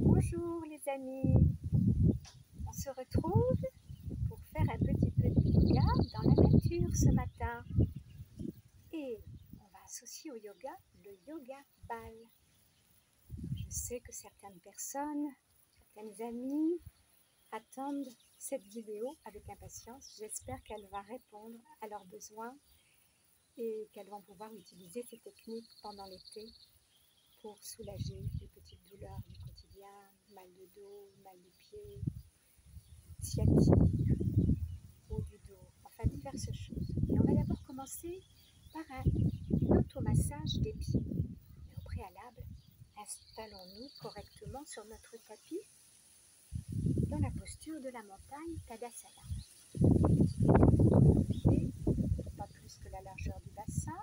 Bonjour les amis, on se retrouve pour faire un petit peu de yoga dans la nature ce matin. Et on va associer au yoga le yoga ball. Je sais que certaines personnes, certaines amies attendent cette vidéo avec impatience. J'espère qu'elle va répondre à leurs besoins et qu'elles vont pouvoir utiliser ces techniques pendant l'été pour soulager les petites douleurs du quotidien, mal de dos, mal de pied, sciatique, haut du dos, enfin diverses choses. Et on va d'abord commencer par un automassage des pieds. Mais au préalable, installons-nous correctement sur notre tapis dans la posture de la montagne Tadasana. Pieds, pas plus que la largeur du bassin.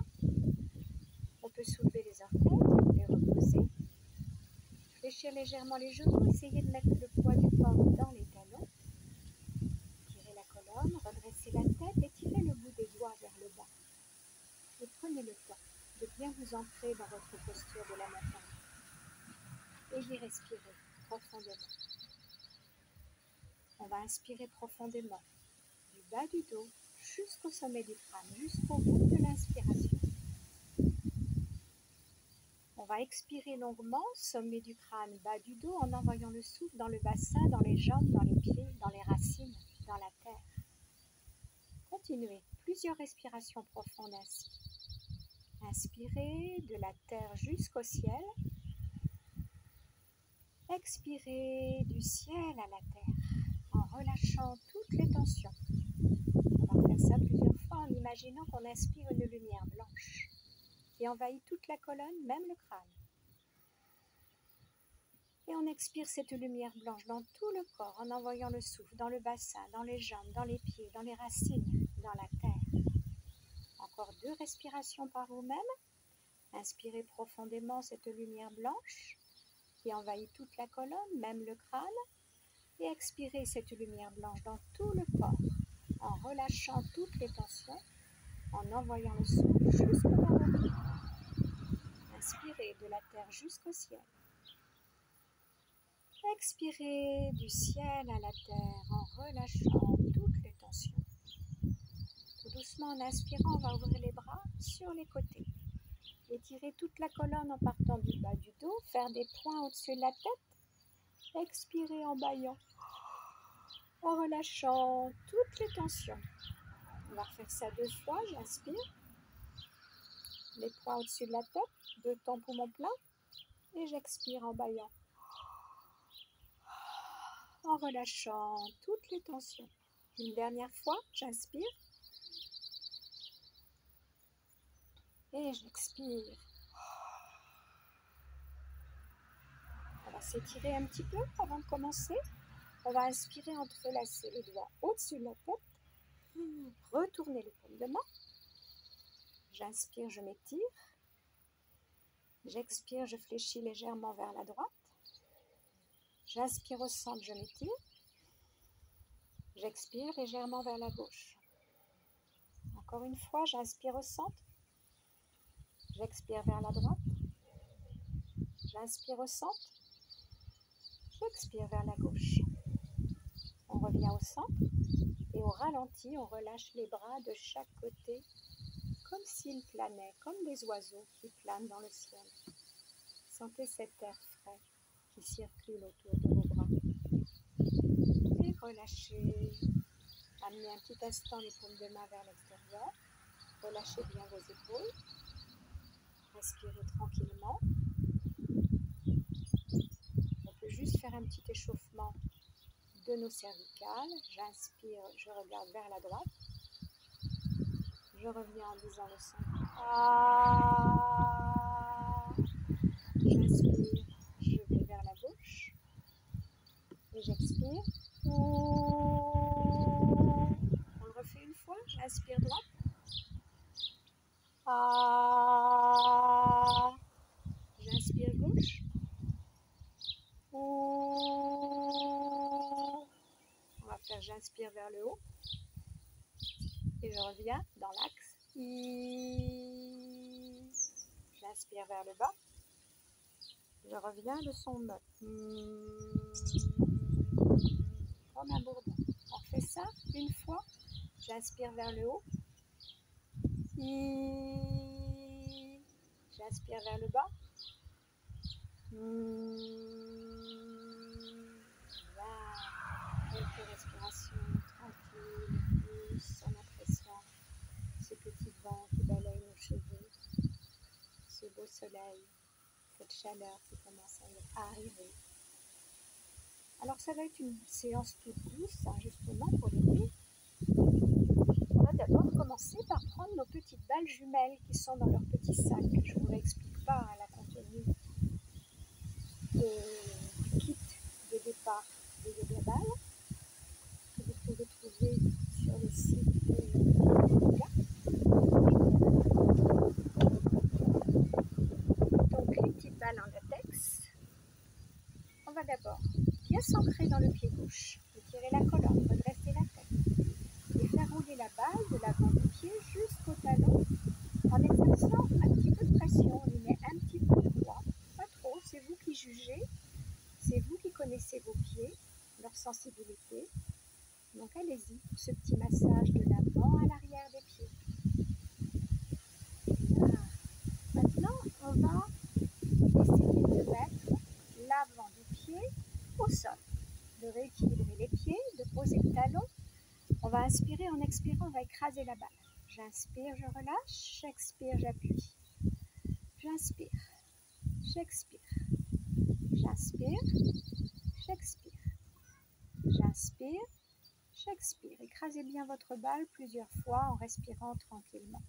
On peut soulever les orteils, les reposer, fléchir légèrement les genoux, essayer de mettre le poids du corps dans les talons, tirer la colonne, redresser la tête et tirer le bout des doigts vers le bas. Et prenez le temps de bien vous ancrer dans votre posture de la montagne et d'y respirer profondément. On va inspirer profondément du bas du dos jusqu'au sommet du crâne, jusqu'au bout de l'inspiration. On va expirer longuement, sommet du crâne, bas du dos, en envoyant le souffle dans le bassin, dans les jambes, dans les pieds, dans les racines, dans la terre. Continuez plusieurs respirations profondes ainsi. Inspirez de la terre jusqu'au ciel. Expirez du ciel à la terre en relâchant toutes les tensions. On va faire ça plusieurs fois en imaginant qu'on inspire une lumière blanche qui envahit toute la colonne, même le crâne. Et on expire cette lumière blanche dans tout le corps en envoyant le souffle dans le bassin, dans les jambes, dans les pieds, dans les racines, dans la terre. Encore 2 respirations par vous-même. Inspirez profondément cette lumière blanche qui envahit toute la colonne, même le crâne. Et expirez cette lumière blanche dans tout le corps en relâchant toutes les tensions, en envoyant le souffle jusque dans vos pieds. Inspirez de la terre jusqu'au ciel. Expirez du ciel à la terre en relâchant toutes les tensions. Tout doucement en inspirant, on va ouvrir les bras sur les côtés. Étirez toute la colonne en partant du bas du dos, faire des points au-dessus de la tête. Expirez en bâillant, en relâchant toutes les tensions. On va refaire ça 2 fois, j'inspire. Les points au-dessus de la tête, 2 temps poumons pleins. Et j'expire en bâillant, en relâchant toutes les tensions. Une dernière fois, j'inspire. Et j'expire. On va s'étirer un petit peu avant de commencer. On va inspirer, entrelacer les doigts au-dessus de la tête. Retournez les paumes de main. J'inspire, je m'étire. J'expire, je fléchis légèrement vers la droite. J'inspire au centre, je m'étire. J'expire légèrement vers la gauche. Encore une fois, j'inspire au centre. J'expire vers la droite. J'inspire au centre. J'expire vers la gauche. On revient au centre et au ralenti, on relâche les bras de chaque côté comme s'ils planaient, comme des oiseaux qui planent dans le ciel. Sentez cet air frais qui circule autour de vos bras. Et relâchez. Amenez un petit instant les paumes de main vers l'extérieur. Relâchez bien vos épaules. Respirez tranquillement. On peut juste faire un petit échauffement de nos cervicales. J'inspire, je regarde vers la droite. Je reviens en disant le son. Ah. J'inspire, je vais vers la gauche. Et j'expire. On le refait une fois. J'inspire droite. Ah. J'inspire gauche. j'inspire vers le haut et je reviens dans l'axe. J'inspire vers le bas. Je reviens le son note. Comme un bourdon. On fait ça une fois. J'inspire vers le haut. J'inspire vers le bas. Quelques respirations tranquilles, douces, en appréciant ce petit vent qui balaye nos cheveux, ce beau soleil, cette chaleur qui commence à arriver. Alors ça va être une séance toute douce, hein, justement pour l'aider. On va d'abord commencer par prendre nos petites balles jumelles qui sont dans leur petit sac. Je ne vous l'explique pas à la contenu du kit de départ de Yoga Ball que vous pouvez trouver sur le site de Yoga. Donc les petites balles en latex, on va d'abord bien s'ancrer dans le pied gauche, étirer la colonne, redresser la tête et faire rouler la balle de l'avant du pied jusqu'au talon en exerçant un petit peu de pression. On y met un petit peu de poids, pas trop, c'est vous qui jugez, c'est vous qui connaissez vos pieds, leur sensibilité. Donc allez-y pour ce petit massage de l'avant à l'arrière des pieds. Voilà. Maintenant, on va essayer de mettre l'avant du pied au sol, de rééquilibrer les pieds, de poser le talon. On va inspirer, en expirant, on va écraser la balle. J'inspire, je relâche, j'expire, j'appuie. J'inspire, j'expire, j'inspire, j'expire, j'inspire, j'expire. Écrasez bien votre balle plusieurs fois en respirant tranquillement.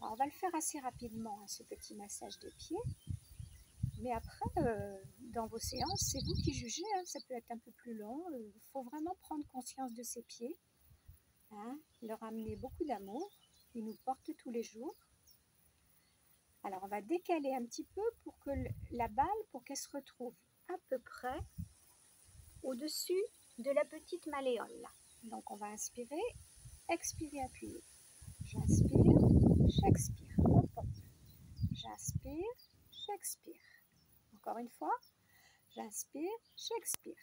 Alors, on va le faire assez rapidement, hein, ce petit massage des pieds. Mais après, dans vos séances, c'est vous qui jugez, hein, ça peut être un peu plus long. Il faut vraiment prendre conscience de ses pieds, hein, leur amener beaucoup d'amour. Ils nous portent tous les jours. Alors, on va décaler un petit peu pour que la balle, pour qu'elle se retrouve à peu près au-dessus de la petite malléole. Là. Donc, on va inspirer, expirer, appuyer. J'inspire, j'expire, on pompe. J'inspire, j'expire. Encore une fois, j'inspire, j'expire.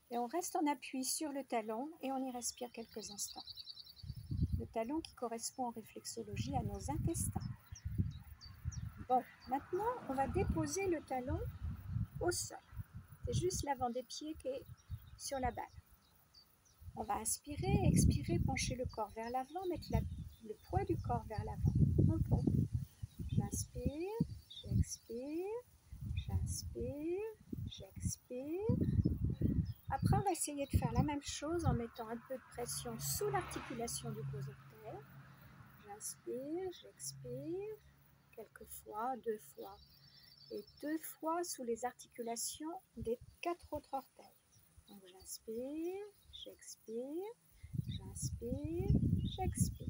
Et on reste en appui sur le talon et on y respire quelques instants. Le talon qui correspond en réflexologie à nos intestins. Bon, maintenant, on va déposer le talon au sol. C'est juste l'avant des pieds qui est sur la balle. On va inspirer, expirer, pencher le corps vers l'avant, mettre le poids du corps vers l'avant. On pompe. J'inspire, j'expire, j'inspire, j'expire. Après, on va essayer de faire la même chose en mettant un peu de pression sous l'articulation du gros orteil. J'inspire, j'expire, quelques fois, 2 fois. Et 2 fois sous les articulations des 4 autres orteils. Donc j'inspire, j'expire, j'inspire, j'expire.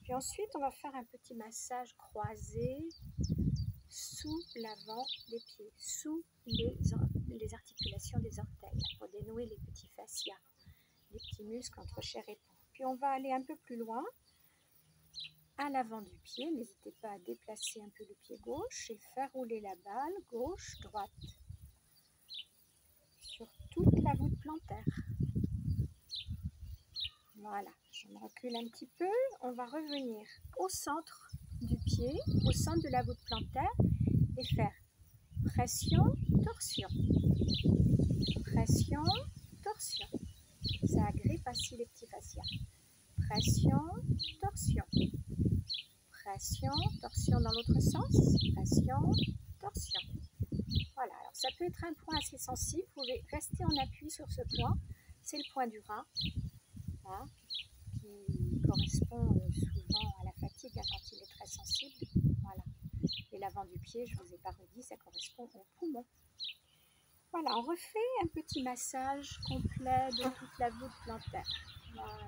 Puis ensuite, on va faire un petit massage croisé sous l'avant des pieds, sous les articulations des orteils, pour dénouer les petits fascias, les petits muscles entre chair et peau. Puis on va aller un peu plus loin, à l'avant du pied. N'hésitez pas à déplacer un peu le pied gauche et faire rouler la balle gauche-droite sur toute la voûte plantaire. Voilà, je me recule un petit peu. On va revenir au centre du pied, au centre de la voûte plantaire et faire pression, torsion. Pression, torsion. Ça agrippe ainsi les petits fascias. Pression, torsion. Pression, torsion dans l'autre sens. Pression, torsion. Voilà, alors ça peut être un point assez sensible. Vous pouvez rester en appui sur ce point. C'est le point du rein, hein, qui correspond souvent à la fatigue hein, quand il est très sensible. Voilà. Et l'avant du pied, je ne vous ai pas redit, ça correspond au poumon. Voilà, on refait un petit massage complet de toute la voûte plantaire. Voilà.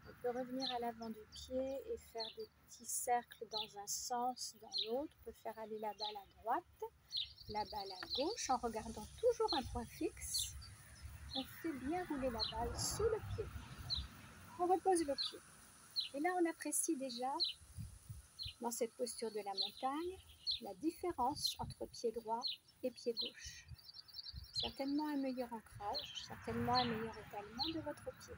On peut revenir à l'avant du pied et faire des petits cercles dans un sens, dans l'autre. On peut faire aller la balle à droite, la balle à gauche, en regardant toujours un point fixe. on fait bien rouler la balle sous le pied. On repose le pied. Et là, on apprécie déjà, dans cette posture de la montagne, la différence entre pied droit et pied gauche. Certainement un meilleur ancrage, certainement un meilleur étalement de votre pied.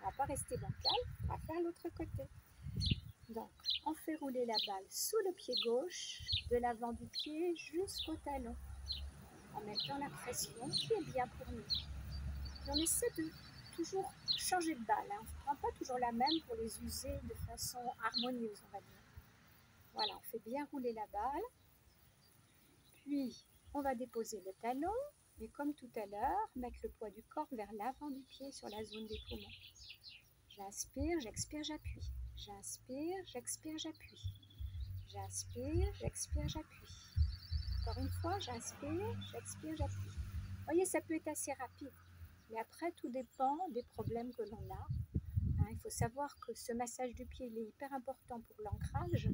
On ne va pas rester bancal, on va faire l'autre côté. Donc, on fait rouler la balle sous le pied gauche, de l'avant du pied jusqu'au talon, en mettant la pression qui est bien pour nous. Et on essaie de toujours changer de balle. On ne prend pas toujours la même pour les user de façon harmonieuse, on va dire. Voilà, on fait bien rouler la balle. Puis, on va déposer le talon. Et comme tout à l'heure, mettre le poids du corps vers l'avant du pied sur la zone des poumons. J'inspire, j'expire, j'appuie. J'inspire, j'expire, j'appuie. J'inspire, j'expire, j'appuie. Encore une fois, j'inspire, j'expire, j'appuie. Vous voyez, ça peut être assez rapide. Mais après, tout dépend des problèmes que l'on a. Il faut savoir que ce massage du pied il est hyper important pour l'ancrage,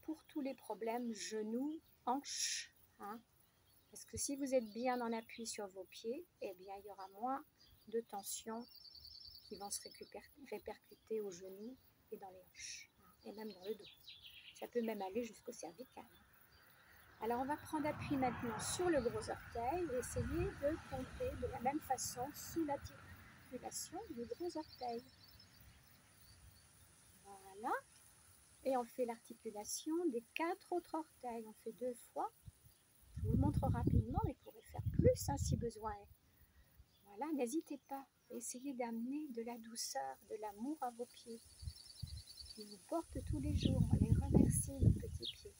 pour tous les problèmes genoux, hanches. Parce que si vous êtes bien en appui sur vos pieds, eh bien, il y aura moins de tension qui vont se répercuter aux genoux et dans les hanches, et même dans le dos. Ça peut même aller jusqu'au cervical. Alors, on va prendre appui maintenant sur le gros orteil et essayer de compter de la même façon sous l'articulation du gros orteil. Voilà. Et on fait l'articulation des 4 autres orteils. On fait 2 fois. Je vous le montre rapidement, mais vous pourrez faire plus si besoin est. Voilà, n'hésitez pas. Essayez d'amener de la douceur, de l'amour à vos pieds. Ils vous portent tous les jours. On les remercie, nos petits pieds.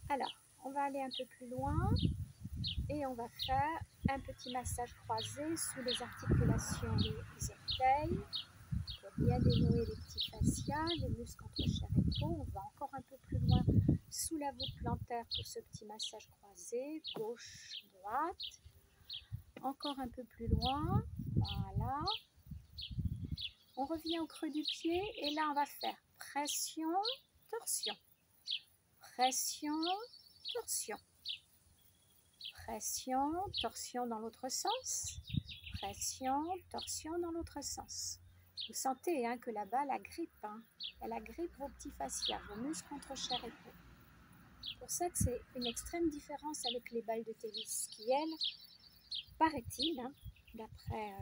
Alors, on va aller un peu plus loin et on va faire un petit massage croisé sous les articulations des orteils pour bien dénouer les petits fascias, les muscles entre chair et peau. On va encore un peu plus loin sous la voûte plantaire pour ce petit massage croisé, gauche, droite. Encore un peu plus loin, voilà. On revient au creux du pied et là on va faire pression, torsion. Pression, torsion. Pression, torsion dans l'autre sens. Pression, torsion dans l'autre sens. Vous sentez que la balle agrippe. Elle agrippe vos petits fascias, vos muscles entre chair et peau. C'est pour ça que c'est une extrême différence avec les balles de tennis qui, elles, paraît-il, d'après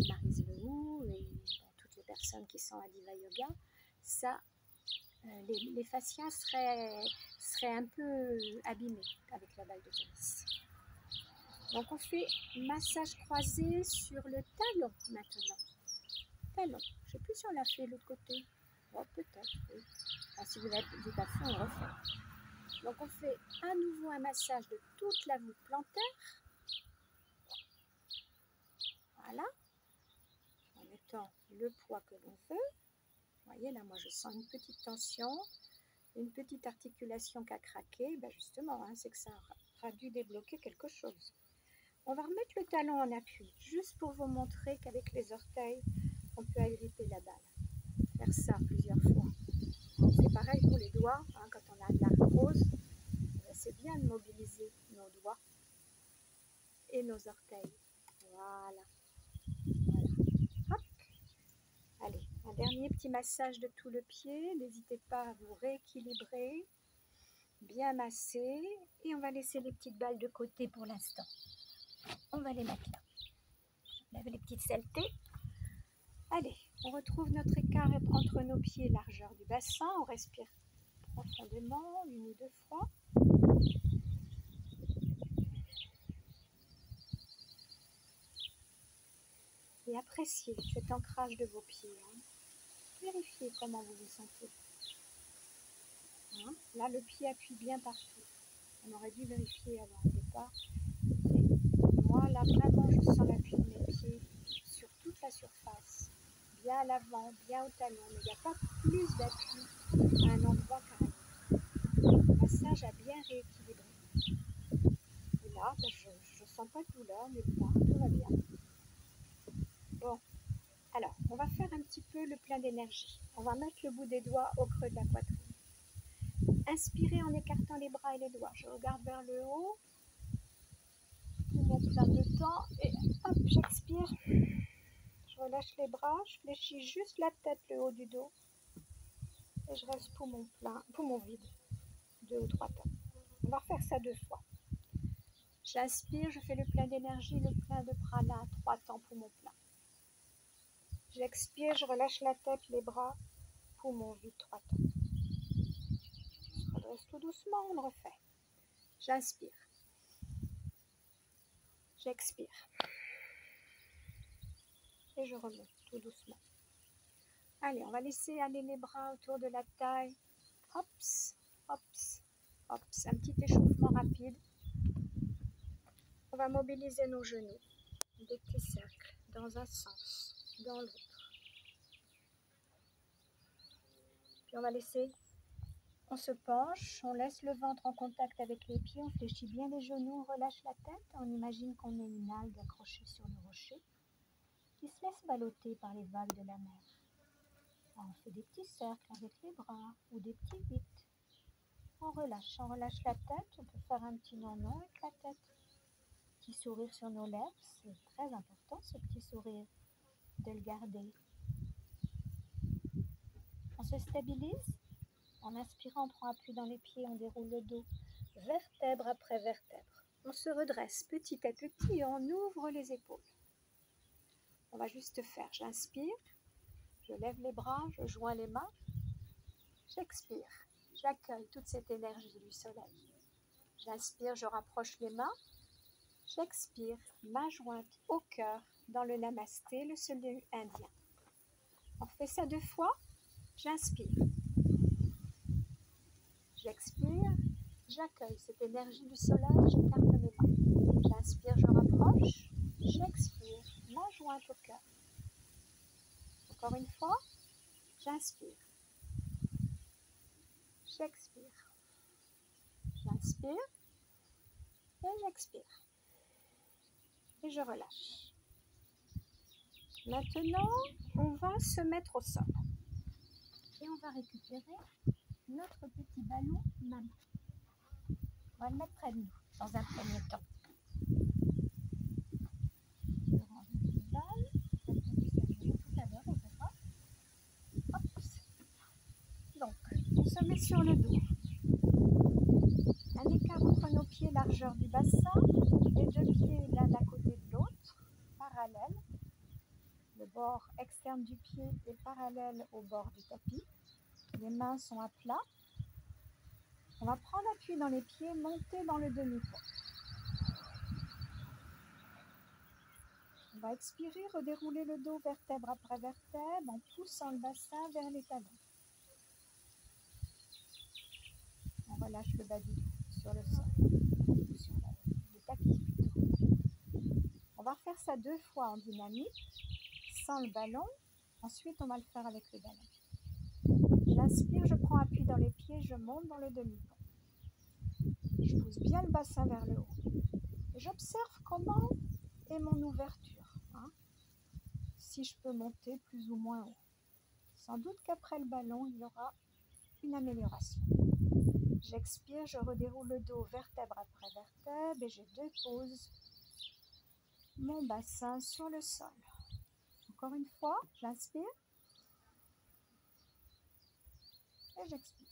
Maryse Lehoux et toutes les personnes qui sont à Diva Yoga, ça, les fascias seraient un peu abîmés avec la balle de tennis. Donc on fait massage croisé sur le talon maintenant. Talon. Je ne sais plus si on l'a fait de l'autre côté. Oh, peut-être, oui. Si vous l'avez pas fait, on le refait. Donc on fait à nouveau un massage de toute la voûte plantaire. Voilà. En mettant le poids que l'on veut. Vous voyez, là, moi, je sens une petite tension, une petite articulation qui a craqué. Ben justement, c'est que ça aura dû débloquer quelque chose. On va remettre le talon en appui, juste pour vous montrer qu'avec les orteils, on peut agripper la balle. Faire ça plusieurs fois. C'est pareil pour les doigts, quand on a de l'arthrose, c'est bien de mobiliser nos doigts et nos orteils. Voilà. Hop. Allez, un dernier petit massage de tout le pied. N'hésitez pas à vous rééquilibrer, bien masser. Et on va laisser les petites balles de côté pour l'instant. On va les mettre là. On lève les petites saletés. Allez, on retrouve notre écart entre nos pieds, largeur du bassin. On respire profondément, 1 ou 2 fois. Et appréciez cet ancrage de vos pieds. Vérifiez comment vous vous sentez. Là, le pied appuie bien partout. On aurait dû vérifier avant le départ. Et moi, là, vraiment, je sens l'appui de mes pieds sur toute la surface. Bien à l'avant, bien au talon. Mais il n'y a pas plus d'appui à un endroit qu'à un autre. Le massage a bien rééquilibré. Et là, je ne sens pas de douleur, mais tout va bien. Bon, alors, on va faire un petit peu le plein d'énergie. On va mettre le bout des doigts au creux de la poitrine. inspirez en écartant les bras et les doigts. Je regarde vers le haut, mon plein de temps et hop, j'expire. Je relâche les bras, je fléchis juste la tête, le haut du dos et je reste poumon plein, poumon vide, 2 ou 3 temps. On va refaire ça 2 fois. J'inspire, je fais le plein d'énergie, le plein de prana, 3 temps poumon plein. J'expire, je relâche la tête, les bras, poumon vide, 3 temps. Je redresse tout doucement, on le refait. J'inspire. J'expire. Et je remonte tout doucement. Allez, on va laisser aller les bras autour de la taille. Hops, hops, hops. Un petit échauffement rapide. On va mobiliser nos genoux. Des petits cercles dans un sens, dans l'autre. Puis on va laisser, on se penche, on laisse le ventre en contact avec les pieds, on fléchit bien les genoux, on relâche la tête, on imagine qu'on est une algue accrochée sur le rocher qui se laisse balloter par les vagues de la mer. Alors on fait des petits cercles avec les bras ou des petits 8. On relâche la tête, on peut faire un petit non-non avec la tête. Petit sourire sur nos lèvres, c'est très important ce petit sourire, de le garder. On se stabilise, en inspirant on prend appui dans les pieds, on déroule le dos, vertèbre après vertèbre. On se redresse petit à petit et on ouvre les épaules. On va juste faire, j'inspire, je lève les bras, je joins les mains, j'expire, j'accueille toute cette énergie du soleil. J'inspire, je rapproche les mains, j'expire, main jointe au cœur dans le namasté, le salut indien. On fait ça 2 fois, j'inspire, j'expire, j'accueille cette énergie du soleil, j'écarte mes mains. J'inspire, je rapproche, j'expire, main jointe au cœur. Encore une fois, j'inspire, j'expire, j'inspire et j'expire. Et je relâche. Maintenant, on va se mettre au sol. Et on va récupérer notre petit ballon maman. On va le mettre près de nous dans un premier temps. Je range une petite balle, tout à l'heure, on verra. Hop. Donc, on se met sur le dos. Un écart entre nos pieds, largeur du bassin, les 2 pieds l'un à côté de l'autre, parallèles. Le bord externe du pied est parallèle au bord du tapis. Les mains sont à plat. On va prendre appui dans les pieds, monter dans le demi-pont. On va expirer, redérouler le dos vertèbre après vertèbre en poussant le bassin vers les talons. On relâche le bas du dos sur le sol, sur le tapis plutôt. On va refaire ça 2 fois en dynamique, sans le ballon. Ensuite, on va le faire avec le ballon. J'inspire, je prends appui dans les pieds, je monte dans le demi-pont. Je pousse bien le bassin vers le haut. J'observe comment est mon ouverture. Si je peux monter plus ou moins haut. Sans doute qu'après le ballon, il y aura une amélioration. J'expire, je redéroule le dos vertèbre après vertèbre et je dépose mon bassin sur le sol. Encore une fois, j'inspire et j'expire.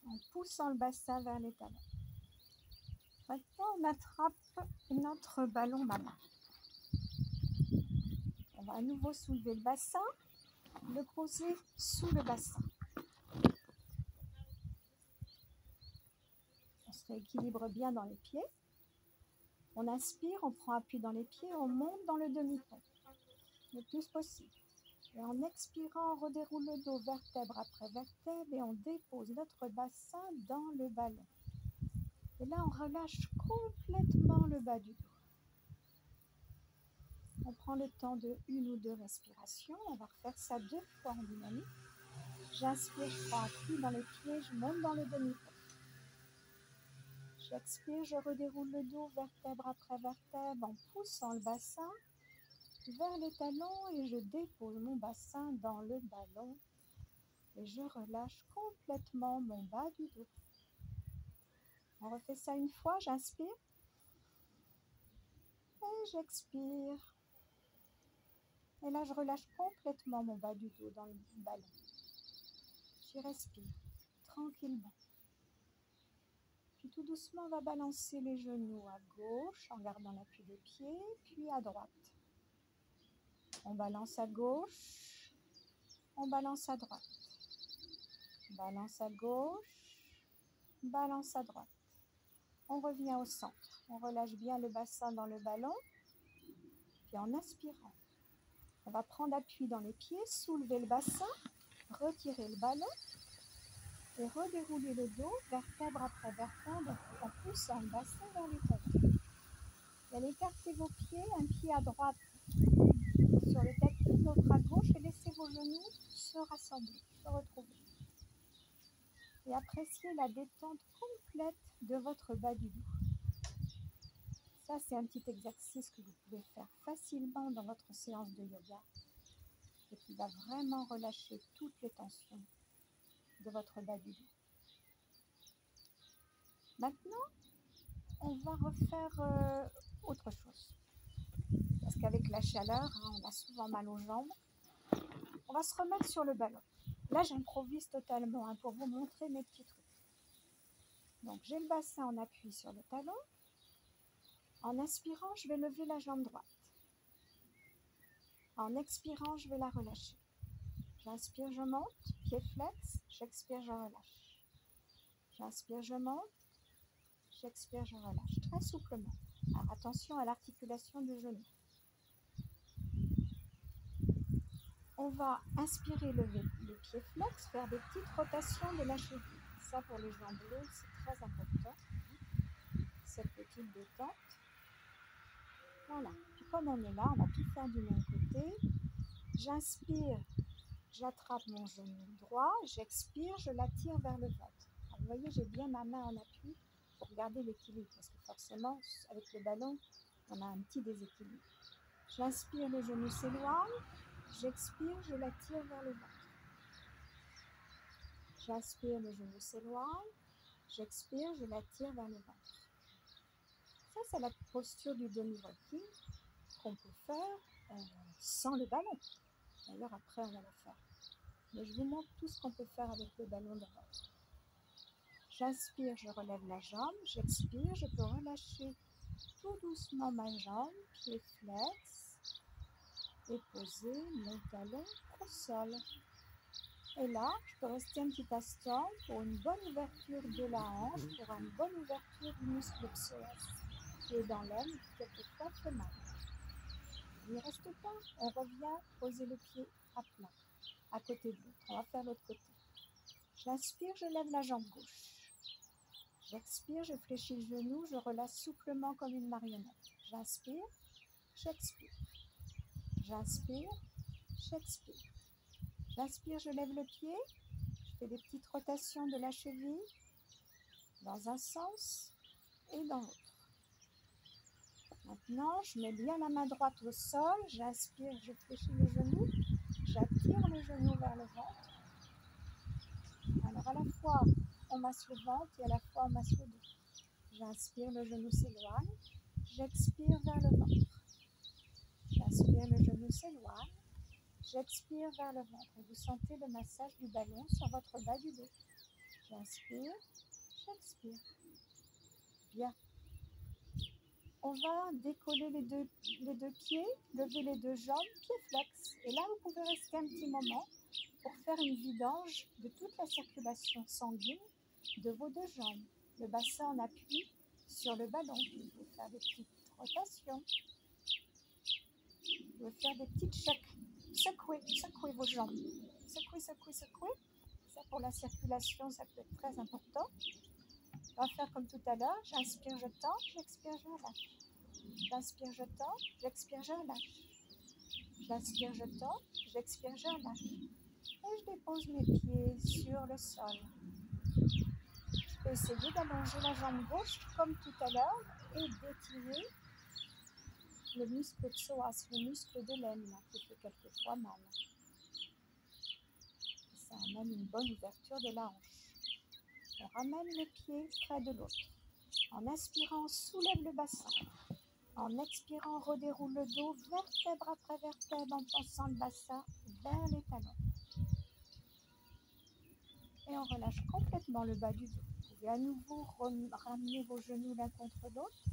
En poussant le bassin vers les talons. Maintenant, on attrape notre ballon maman. On va à nouveau soulever le bassin, le poser sous le bassin. On se rééquilibre bien dans les pieds. On inspire, on prend appui dans les pieds, on monte dans le demi-pont, le plus possible. Et en expirant, on redéroule le dos vertèbre après vertèbre et on dépose notre bassin dans le ballon. Et là, on relâche complètement le bas du dos. On prend le temps de 1 ou 2 respirations. On va refaire ça 2 fois en dynamique. J'inspire, je prends appui dans les pieds, je monte dans le demi-pont. J'expire, je redéroule le dos vertèbre après vertèbre en poussant le bassin vers les talons et je dépose mon bassin dans le ballon Et je relâche complètement mon bas du dos. On refait ça une fois, j'inspire et j'expire. Et là, je relâche complètement mon bas du dos dans le ballon. J'y respire tranquillement. Puis tout doucement, on va balancer les genoux à gauche en gardant l'appui des pieds, puis à droite. On balance à gauche, on balance à droite. Balance à gauche, balance à droite. On revient au centre. On relâche bien le bassin dans le ballon. Puis en inspirant, on va prendre appui dans les pieds, soulever le bassin, retirer le ballon et redérouler le dos, vertèbre après vertèbre, en poussant le bassin vers les talons. Vous allez écarter vos pieds, un pied à droite sur le tapis, l'autre à gauche, et laissez vos genoux se rassembler, se retrouver. Et appréciez la détente complète de votre bas du dos. Ça, c'est un petit exercice que vous pouvez faire facilement dans votre séance de yoga et qui va vraiment relâcher toutes les tensions de votre bas du dos. Maintenant, on va refaire autre chose. Parce qu'avec la chaleur, on a souvent mal aux jambes. On va se remettre sur le ballon. Là, j'improvise totalement pour vous montrer mes petits trucs. Donc, j'ai le bassin en appui sur le talon. En inspirant, je vais lever la jambe droite. En expirant, je vais la relâcher. J'inspire, je monte, pied flex, j'expire, je relâche. J'inspire, je monte, j'expire, je relâche, très souplement. Alors attention à l'articulation du genou. On va inspirer, lever le pied flex, faire des petites rotations de la cheville. Ça pour les jambes longues, c'est très important. Cette petite détente. Voilà. Puis comme on est là, on va tout faire du même côté. J'inspire, j'attrape mon genou droit, j'expire, je l'attire vers le ventre. Alors, vous voyez, j'ai bien ma main en appui pour garder l'équilibre, parce que forcément, avec le ballon, on a un petit déséquilibre. J'inspire, le genou s'éloigne, j'expire, je l'attire vers le ventre. J'inspire, le genou s'éloigne, j'expire, je l'attire vers le ventre. Ça, c'est la posture du demi-voltige qu'on peut faire sans le ballon. D'ailleurs, après, on va le faire. Mais je vous montre tout ce qu'on peut faire avec le ballon d'abord. J'inspire, je relève la jambe. J'expire, je peux relâcher tout doucement ma jambe, pied flex, et poser mon talon au sol. Et là, je peux rester un petit instant pour une bonne ouverture de la hanche, pour une bonne ouverture du muscle psoas qui est dans l'aine et qui quelquefois fait mal. Il ne reste pas, on revient poser le pied à plat, à côté de l'autre. On va faire l'autre côté. J'inspire, je lève la jambe gauche. J'expire, je fléchis le genou, je relâche souplement comme une marionnette. J'inspire, j'expire. J'inspire, j'expire. J'inspire, je lève le pied. Je fais des petites rotations de la cheville dans un sens et dans l'autre. Maintenant, je mets bien la main droite au sol. J'inspire, je fléchis le genou. J'attire le genou vers le ventre. Alors à la fois, on masse le ventre et à la fois, on masse le dos. J'inspire, le genou s'éloigne. J'expire vers le ventre. J'inspire, le genou s'éloigne. J'expire vers le ventre. Et vous sentez le massage du ballon sur votre bas du dos. J'inspire, j'expire. Bien. On va décoller les deux pieds, lever les deux jambes, pied flex. Et là, vous pouvez rester un petit moment pour faire une vidange de toute la circulation sanguine de vos deux jambes. Le bassin en appui sur le ballon. Vous pouvez faire des petites rotations. Vous pouvez faire des petites shakes. Secouez vos jambes. Secouez. Ça, pour la circulation, ça peut être très important. On va faire comme tout à l'heure. J'inspire, je tends. J'expire, je relâche. J'inspire, je tends. J'expire, je relâche. J'inspire, je tends. J'expire, je relâche. Et je dépose mes pieds sur le sol. Je peux essayer d'allonger la jambe gauche comme tout à l'heure et d'étirer le muscle psoas, le muscle de l'aine qui fait quelquefois mal. Ça amène une bonne ouverture de la hanche. On ramène le pied près de l'autre. En inspirant, on soulève le bassin. En expirant, on redéroule le dos, vertèbre après vertèbre, en pensant le bassin vers les talons. Et on relâche complètement le bas du dos. Vous pouvez à nouveau ramener vos genoux l'un contre l'autre,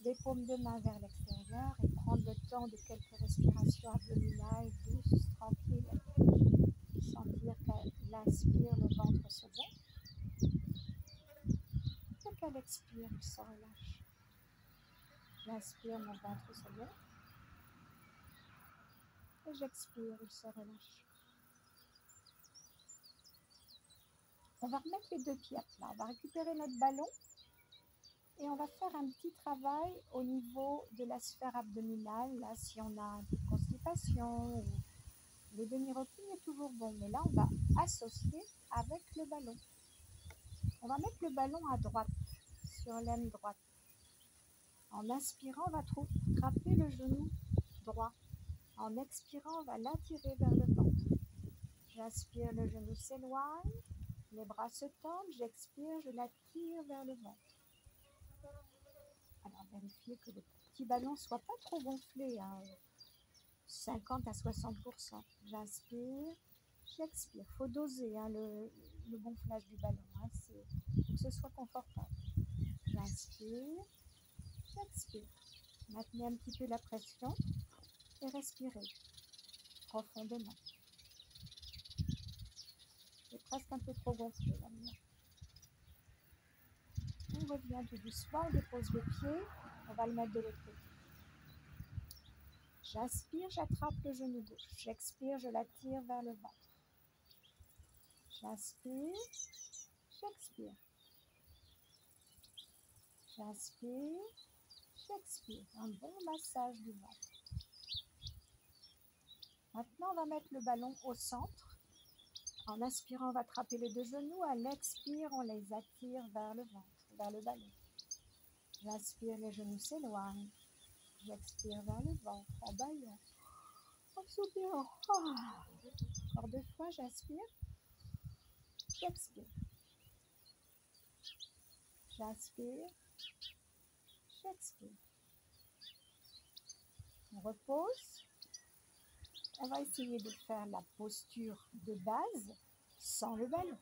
les paumes de main vers l'extérieur et prendre le temps de quelques respirations abdominales douces, tranquilles. Sentir qu'à l'inspire, le ventre se gonfle et qu'à l'expire, il se relâche. J'inspire, mon ventre se gonfle et j'expire, il se relâche. On va remettre les deux pieds à plat. On va récupérer notre ballon et on va faire un petit travail au niveau de la sphère abdominale. Là, si on a un peu de constipation ou le demi-repli est toujours bon. Mais là, on va associer avec le ballon. On va mettre le ballon à droite, sur l'aine droite. En inspirant, on va attraper le genou droit. En expirant, on va l'attirer vers le ventre. J'inspire, le genou s'éloigne. Les bras se tendent, j'expire, je l'attire vers le ventre. Alors vérifiez que le petit ballon ne soit pas trop gonflé, 50 à 60%. J'inspire, j'expire. Il faut doser le gonflage du ballon, pour que ce soit confortable. J'inspire, j'expire. Maintenez un petit peu la pression et respirez profondément. C'est presque un peu trop gonflé là. On revient tout doucement, on dépose le pied, on va le mettre de l'autre côté. J'inspire, j'attrape le genou gauche. J'expire, je l'attire vers le ventre. J'inspire, j'expire. J'inspire, j'expire. Un bon massage du ventre. Maintenant, on va mettre le ballon au centre. En inspirant, on va attraper les deux genoux. À l'expire, on les attire vers le ventre, vers le ballon. J'inspire, les genoux s'éloignent. J'expire vers le ventre, en bâillant. En soupirant. Encore deux fois, j'inspire. J'expire. J'inspire. J'expire. On repose. On va essayer de faire la posture de base sans le ballon.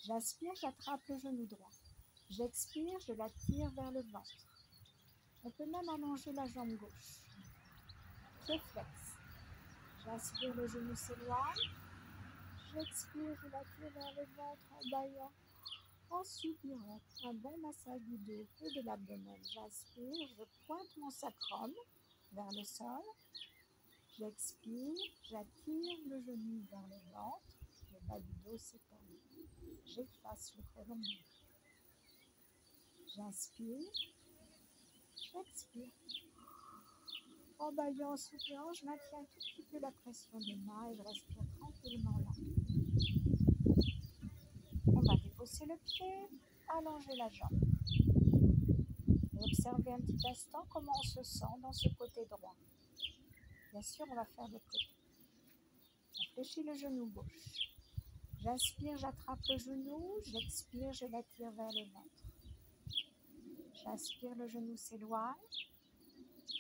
J'inspire, j'attrape le genou droit. J'expire, je l'attire vers le ventre. On peut même allonger la jambe gauche. Pied flex. J'inspire, le genou s'éloigne. J'expire, je l'attire vers le ventre en bâillant. En soupirant, un bon massage du dos et de l'abdomen. J'inspire, je pointe mon sacrum vers le sol. J'expire, j'attire le genou vers le ventre, le bas du dos s'étend. J'efface le colon. J'inspire, j'expire. En bâillant, en soupirant, je maintiens un tout petit peu la pression des mains et je respire tranquillement là. On va déposer le pied, allonger la jambe. Et observer un petit instant comment on se sent dans ce côté droit. Bien sûr, on va faire de l'autre côté. On fléchit le genou gauche. J'inspire, j'attrape le genou. J'expire, je l'attire vers le ventre. J'inspire, le genou s'éloigne.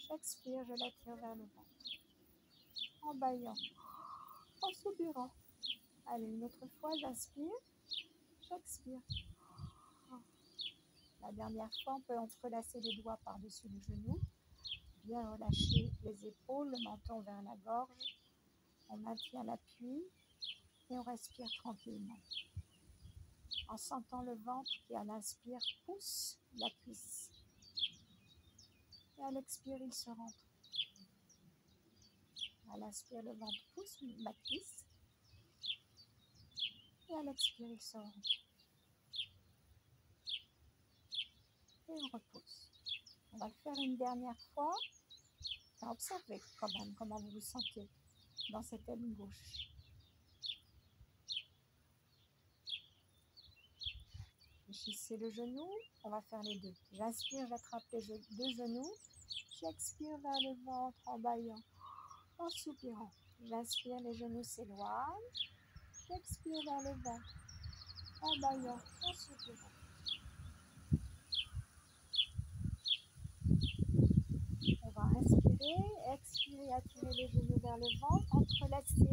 J'expire, je l'attire vers le ventre. En bâillant, en soupirant. Allez, une autre fois, j'inspire. J'expire. La dernière fois, on peut entrelacer les doigts par-dessus le genou. Bien relâcher les épaules, le menton vers la gorge. On maintient l'appui et on respire tranquillement. En sentant le ventre qui, à l'inspire, pousse la cuisse. Et à l'expire, il se rentre. À l'inspire, le ventre pousse la cuisse. Et à l'expire, il se rentre. Et on repose. On va le faire une dernière fois. Observez quand même comment vous vous sentez dans cette aile gauche. Fléchissez le genou, on va faire les deux. J'inspire, j'attrape les deux genoux. J'expire vers le ventre en bâillant, en soupirant. J'inspire, les genoux s'éloignent. J'expire vers le ventre, en baillant, en soupirant. On va inspirer, expirer, attirer les genoux vers le ventre, entrelacer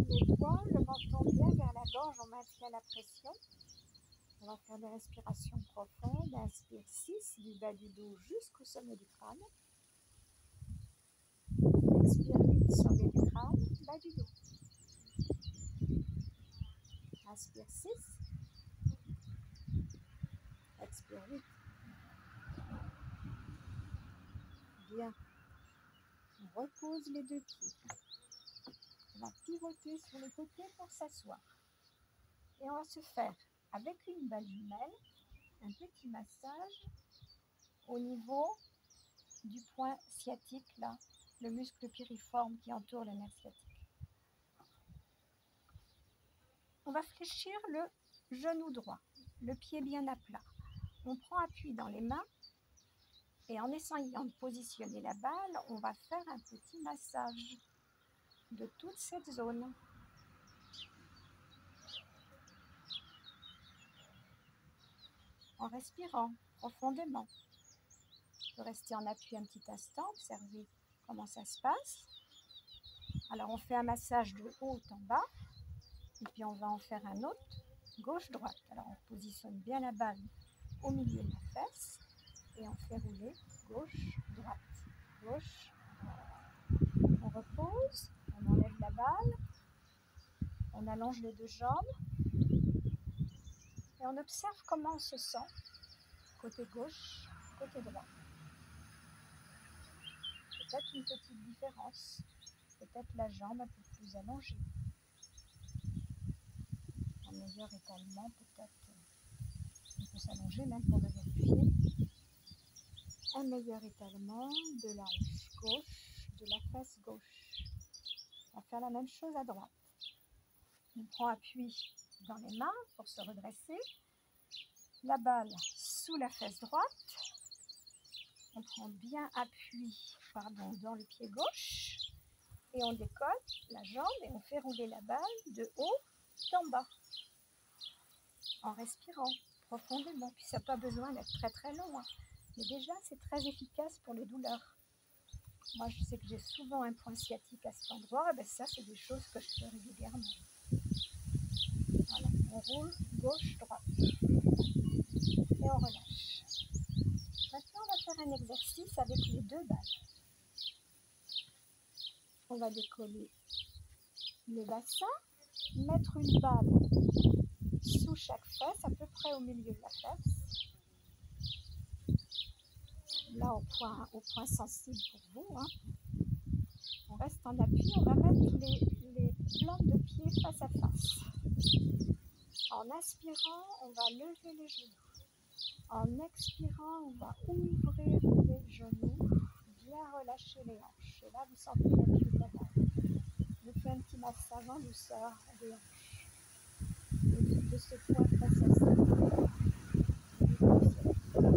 les doigts, le menton bien vers la gorge, on maintient la pression. On va faire des respirations profondes. Inspire 6 du bas du dos jusqu'au sommet du crâne. Expire 8, sommet du crâne, bas du dos. Inspire 6. Expire 8. Bien. On repose les deux pieds. On va pivoter sur le côté pour s'asseoir. Et on va se faire, avec une balle jumelle, un petit massage au niveau du point sciatique, là, le muscle piriforme qui entoure le nerf sciatique. On va fléchir le genou droit, le pied bien à plat. On prend appui dans les mains et en essayant de positionner la balle, on va faire un petit massage de toute cette zone. En respirant profondément. On peut rester en appui un petit instant, observer comment ça se passe. Alors on fait un massage de haut en bas, et puis on va en faire un autre, gauche-droite. Alors on positionne bien la balle au milieu de la fesse, et on fait rouler gauche-droite, gauche-droite. On repose, on enlève la balle, on allonge les deux jambes, et on observe comment on se sent, côté gauche, côté droit. Peut-être une petite différence, peut-être la jambe un peu plus allongée. Un meilleur étalement, peut-être, on peut s'allonger même pour le vérifier. Un meilleur étalement de la hanche gauche, de la fesse gauche. On va faire la même chose à droite. On prend appui dans les mains pour se redresser. La balle sous la fesse droite. On prend bien appui dans le pied gauche. Et on décolle la jambe et on fait rouler la balle de haut en bas. En respirant profondément. Puis ça n'a pas besoin d'être très très long. Mais déjà, c'est très efficace pour les douleurs. Moi, je sais que j'ai souvent un point sciatique à cet endroit. Et bien ça, c'est des choses que je fais régulièrement. Voilà, on roule gauche-droite. Et on relâche. Maintenant, on va faire un exercice avec les deux balles. On va décoller le bassin, mettre une balle sous chaque fesse, à peu près au milieu de la fesse. Là, au point sensible pour vous. On reste en appui, on va mettre les plantes de pied face à face. En inspirant, on va lever les genoux. En expirant, on va ouvrir les genoux, bien relâcher les hanches. Et là, vous sentez l'appui de la balle. Je fais un petit massage en douceur des hanches. De ce point face à ça.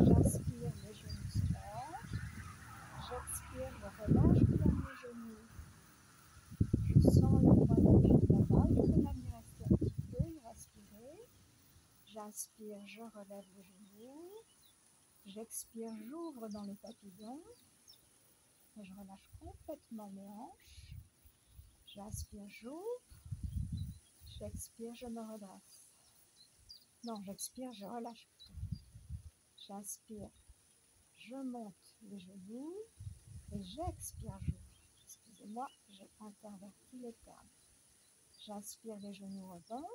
J'inspire, les genoux se lèvent. J'expire, je relâche bien les genoux. Je sens le point d'appui de la balle. Je peux même y rester un petit peu, y respirer. J'inspire, je relève les genoux. J'expire, j'ouvre dans le papillon. Et je relâche complètement mes hanches. J'inspire, j'ouvre. J'expire, je me redresse. Non, j'expire, je relâche plutôt. J'inspire, je monte les genoux. Et j'expire, j'ouvre. Excusez-moi, j'ai interverti les termes. J'inspire, les genoux remontent.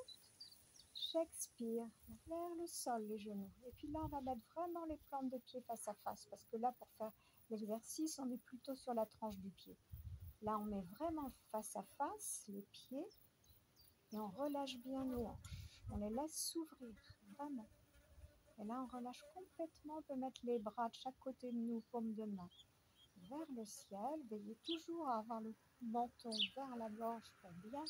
J'expire vers le sol, les genoux. Et puis là, on va mettre vraiment les plantes de pied face à face. Parce que là, pour faire l'exercice, on est plutôt sur la tranche du pied. Là, on met vraiment face à face les pieds. Et on relâche bien nos hanches. On les laisse s'ouvrir, vraiment. Et là, on relâche complètement. On peut mettre les bras de chaque côté de nous, paume de main, vers le ciel. Veillez toujours à avoir le menton vers la gorge pour bien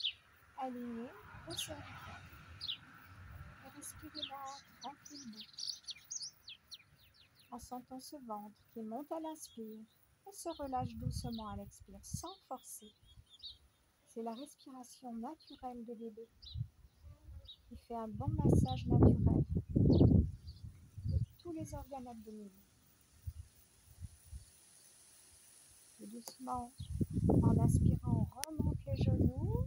aligner au cervical. Et respirez là, tranquillement. En sentant ce ventre qui monte à l'inspire et se relâche doucement à l'expire, sans forcer. C'est la respiration naturelle de bébé qui fait un bon massage naturel de tous les organes abdominaux. Et doucement, en inspirant, on remonte les genoux,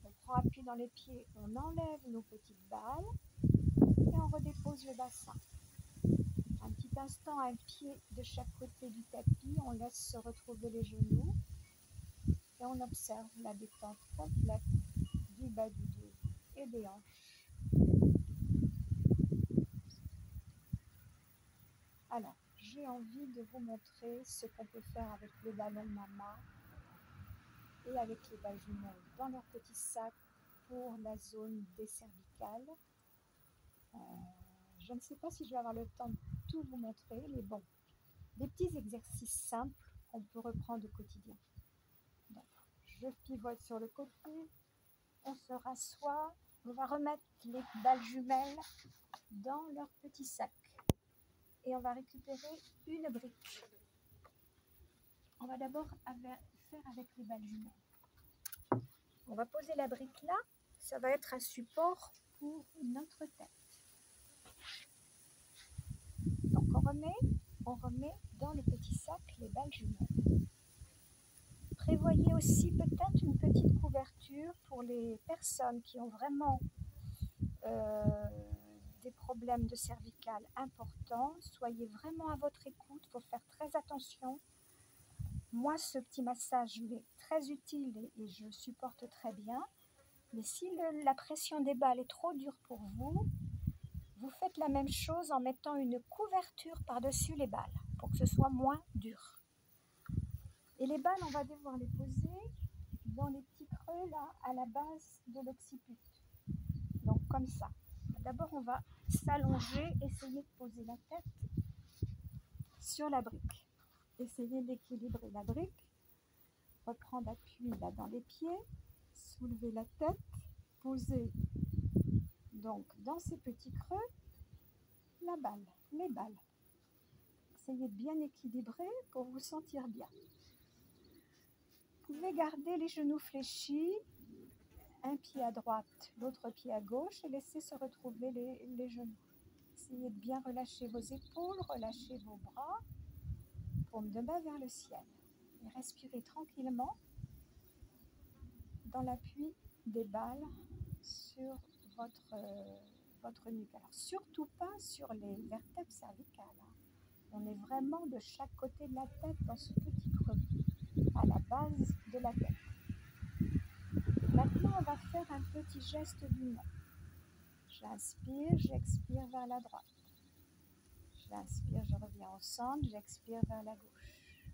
on prend appui dans les pieds, on enlève nos petites balles et on redépose le bassin. Un petit instant, un pied de chaque côté du tapis, on laisse se retrouver les genoux et on observe la détente complète du bas du dos et des hanches. Alors, j'ai envie de vous montrer ce qu'on peut faire avec les ballons Mama et avec les balles jumelles dans leur petit sac pour la zone des cervicales. Je ne sais pas si je vais avoir le temps de tout vous montrer, mais bon, des petits exercices simples qu'on peut reprendre au quotidien. Donc, je pivote sur le côté, on se rassoit, on va remettre les balles jumelles dans leur petit sac et on va récupérer une brique. On va d'abord faire avec les balles jumelles. On va poser la brique là, ça va être un support pour notre tête. Donc on remet dans le petit sac les balles jumelles. Prévoyez aussi peut-être une petite couverture pour les personnes qui ont vraiment des problèmes de cervicales importants. Soyez vraiment à votre écoute, il faut faire très attention. Moi, ce petit massage m'est très utile et je supporte très bien. Mais si la pression des balles est trop dure pour vous, vous faites la même chose en mettant une couverture par-dessus les balles pour que ce soit moins dur. Et les balles, on va devoir les poser dans les petits creux là, à la base de l'occiput. Donc comme ça. D'abord, on va s'allonger, essayer de poser la tête sur la brique. Essayez d'équilibrer la brique. Reprendre appui là dans les pieds. Soulever la tête. Poser donc dans ces petits creux la balle, les balles. Essayez de bien équilibrer pour vous sentir bien. Vous pouvez garder les genoux fléchis, un pied à droite, l'autre pied à gauche et laisser se retrouver les genoux. Essayez de bien relâcher vos épaules, relâcher vos bras, paume de main vers le ciel. Et respirez tranquillement dans l'appui des balles sur votre nuque. Alors surtout pas sur les vertèbres cervicales. On est vraiment de chaque côté de la tête dans ce petit creux, à la base de la tête. Maintenant, on va faire un petit geste du nez. J'inspire, j'expire vers la droite. J'inspire, je reviens au centre, j'expire vers la gauche.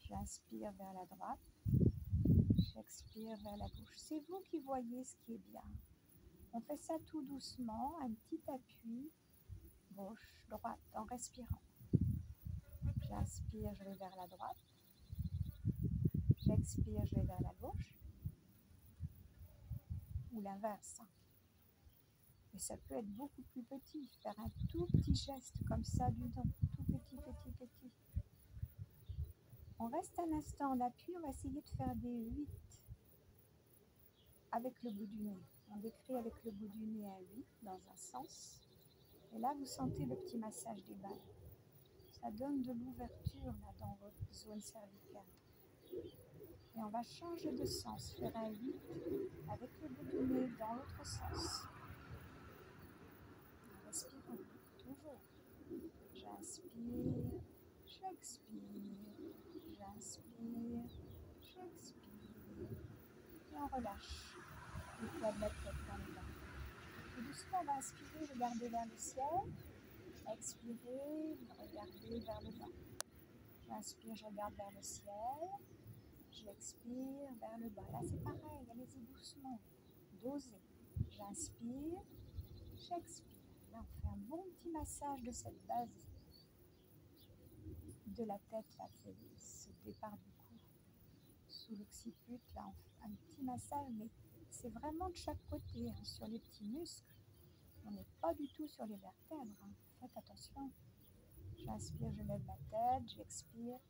J'inspire vers la droite, j'expire vers la gauche. C'est vous qui voyez ce qui est bien. On fait ça tout doucement, un petit appui, gauche, droite, en respirant. J'inspire, je vais vers la droite. J'expire, je vais vers la gauche. Ou l'inverse. Et ça peut être beaucoup plus petit, faire un tout petit geste comme ça du dos, tout petit, petit, petit. On reste un instant en appui, on va essayer de faire des 8 avec le bout du nez. On décrit avec le bout du nez un 8 dans un sens. Et là, vous sentez le petit massage des balles. Ça donne de l'ouverture là dans votre zone cervicale. Et on va changer de sens, faire un 8 avec le bout du nez dans l'autre sens. Respirons, toujours. J'inspire, j'expire, j'inspire, j'expire. Et on relâche le poids de la tête dans les bras. Et doucement, on va inspirer, regarder vers le ciel. Expirer, regarder vers le bas. J'inspire, je regarde vers le ciel. J'expire vers le bas. Là, c'est pareil, allez-y doucement. Dosez. J'inspire, j'expire. Là, on fait un bon petit massage de cette base de la tête, là, ce départ du cou sous l'occiput. Là, on fait un petit massage, mais c'est vraiment de chaque côté, hein, sur les petits muscles. On n'est pas du tout sur les vertèbres. Hein. Faites attention. J'inspire, je lève la tête, j'expire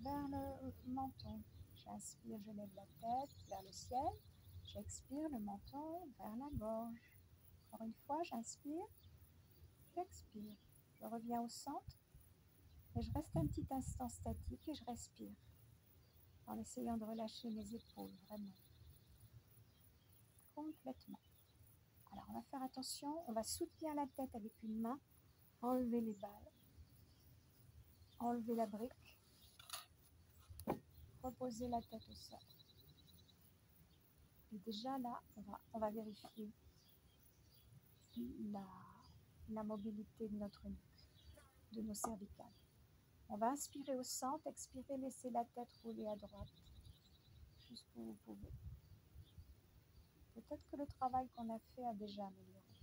vers le menton. J'inspire, je lève la tête vers le ciel. J'expire, le menton vers la gorge. Encore une fois, j'inspire, j'expire. Je reviens au centre et je reste un petit instant statique et je respire en essayant de relâcher mes épaules, vraiment, complètement. Alors, on va faire attention, on va soutenir la tête avec une main, enlever les balles, enlever la brique, reposer la tête au sol. Et déjà là, on va vérifier la mobilité de notre nuque, de nos cervicales. On va inspirer au centre, expirer, laisser la tête rouler à droite, jusqu'où vous pouvez. Peut-être que le travail qu'on a fait a déjà amélioré.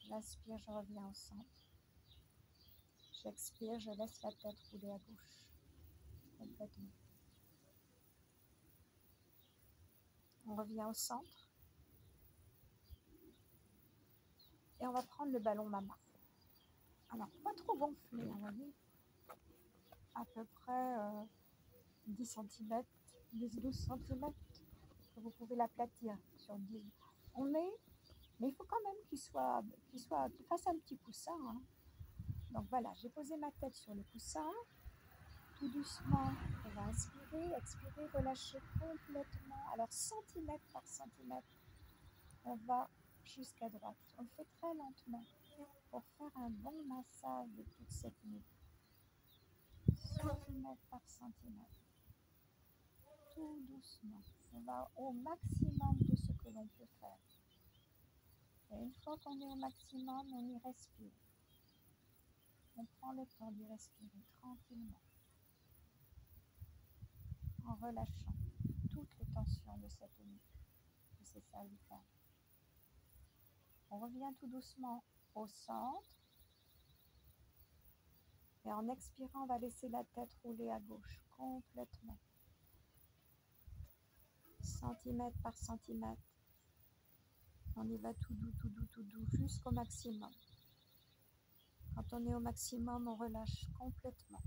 J'inspire, je reviens au centre. J'expire, je laisse la tête rouler à gauche, complètement. On revient au centre. Et on va prendre le ballon mama. Alors, pas trop gonflé, vous voyez. À peu près 10 cm, 10-12 cm. Vous pouvez l'aplatir sur 10. Mais il faut quand même qu'il fasse un petit coussin. Hein. Donc voilà, j'ai posé ma tête sur le coussin. Tout doucement, on va inspirer, expirer, relâcher complètement. Alors, centimètre par centimètre, on va jusqu'à droite. On le fait très lentement pour faire un bon massage de toute cette nuque. Centimètre par centimètre. Tout doucement. On va au maximum de ce que l'on peut faire. Et une fois qu'on est au maximum, on y respire. On prend le temps d'y respirer tranquillement. En relâchant toutes les tensions de cette nuque, de ces cervicales. On revient tout doucement au centre. Et en expirant, on va laisser la tête rouler à gauche complètement. Centimètre par centimètre. On y va tout doux, tout doux, tout doux, jusqu'au maximum. Quand on est au maximum, on relâche complètement.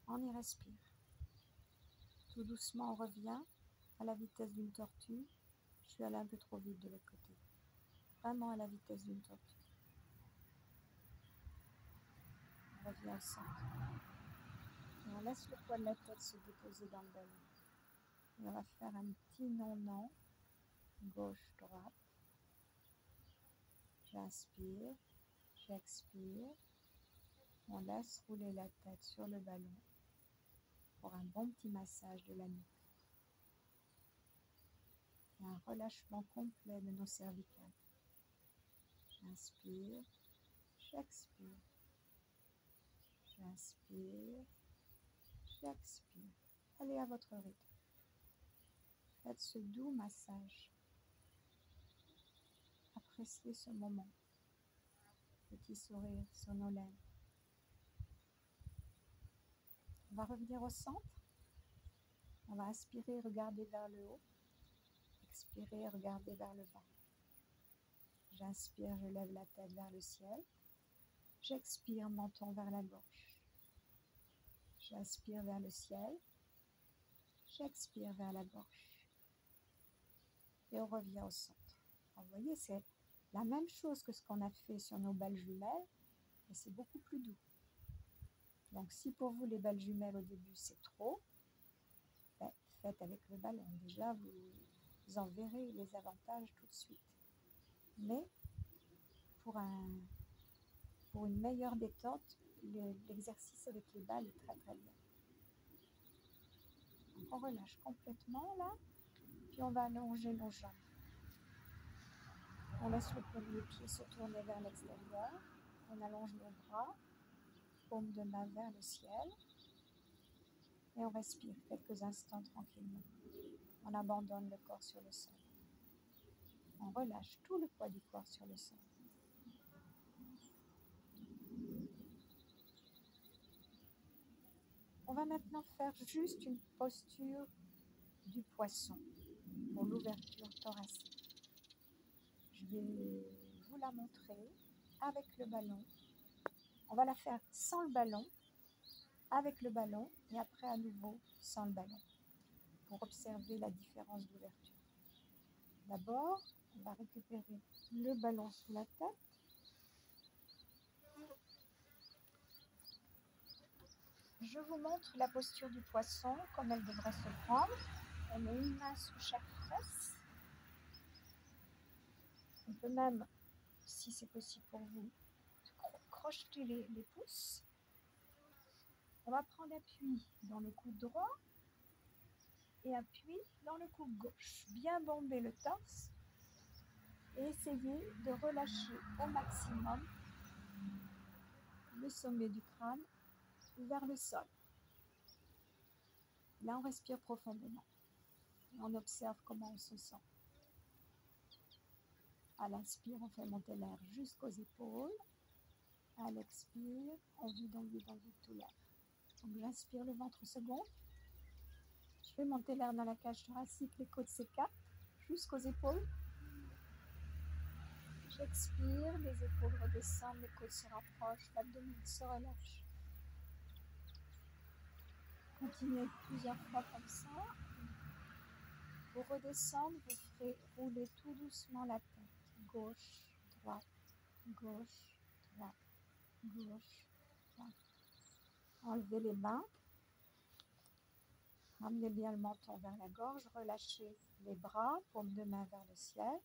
On y respire. Tout doucement, on revient à la vitesse d'une tortue. Je suis allée un peu trop vite de l'autre côté. Vraiment à la vitesse d'une tortue. On revient au centre. Et on laisse le poids de la tête se déposer dans le ballon. Et on va faire un petit non-non. Gauche-droite. J'inspire. J'expire. On laisse rouler la tête sur le ballon pour un bon petit massage de la nuque. Et un relâchement complet de nos cervicales. J'inspire, j'expire. J'inspire, j'expire. Allez à votre rythme. Faites ce doux massage. Appréciez ce moment. Petit sourire sur nos lèvres. On va revenir au centre. On va inspirer, regarder vers le haut. Expirer, regarder vers le bas. J'inspire, je lève la tête vers le ciel. J'expire, menton vers la gauche. J'inspire vers le ciel. J'expire vers la gauche. Et on revient au centre. Alors, vous voyez, c'est la même chose que ce qu'on a fait sur nos balles jumelles, mais c'est beaucoup plus doux. Donc, si pour vous, les balles jumelles au début, c'est trop, ben, faites avec le ballon. Déjà, vous en verrez les avantages tout de suite. Mais pour une meilleure détente, l'exercice avec les balles est très très bien. Donc, on relâche complètement là, puis on va allonger nos jambes. On laisse le premier pied se tourner vers l'extérieur. On allonge nos bras, paume de main vers le ciel. Et on respire quelques instants tranquillement. On abandonne le corps sur le sol. On relâche tout le poids du corps sur le sol. On va maintenant faire juste une posture du poisson pour l'ouverture thoracique. Je vais vous la montrer avec le ballon. On va la faire sans le ballon, avec le ballon et après à nouveau sans le ballon pour observer la différence d'ouverture. D'abord, on va récupérer le ballon sous la tête. Je vous montre la posture du poisson, comme elle devrait se prendre. On met une main sous chaque fesse. On peut même, si c'est possible pour vous, crocheter les pouces. On va prendre appui dans le coude droit et appui dans le coude gauche. Bien bomber le torse et essayer de relâcher au maximum le sommet du crâne vers le sol. Là, on respire profondément. On observe comment on se sent. À l'inspire, on fait monter l'air jusqu'aux épaules. À l'expire, on vide tout l'air. Donc j'inspire, le ventre se gonfle. Je fais monter l'air dans la cage thoracique, les côtes s'écartent jusqu'aux épaules. J'expire, les épaules redescendent, les côtes se rapprochent, l'abdomen se relâche. Continuez plusieurs fois comme ça. Pour redescendre, vous ferez rouler tout doucement la tête. Gauche, droite, gauche, droite, gauche, droite. Enlevez les mains. Ramenez bien le menton vers la gorge. Relâchez les bras, paume de main vers le ciel.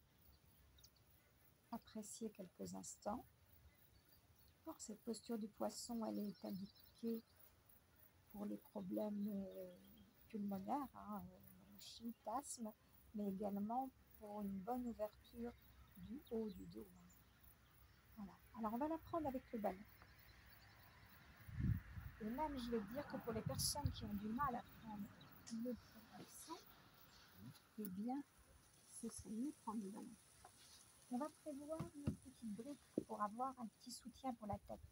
Appréciez quelques instants. Alors, cette posture du poisson, elle est indiquée pour les problèmes pulmonaires, bronchite, asthme, mais également pour une bonne ouverture du haut du dos. Voilà. Alors, on va la prendre avec le ballon. Et même, je vais dire que pour les personnes qui ont du mal à prendre le poisson, eh bien, ce serait mieux de prendre le ballon. On va prévoir une petite brique pour avoir un petit soutien pour la tête.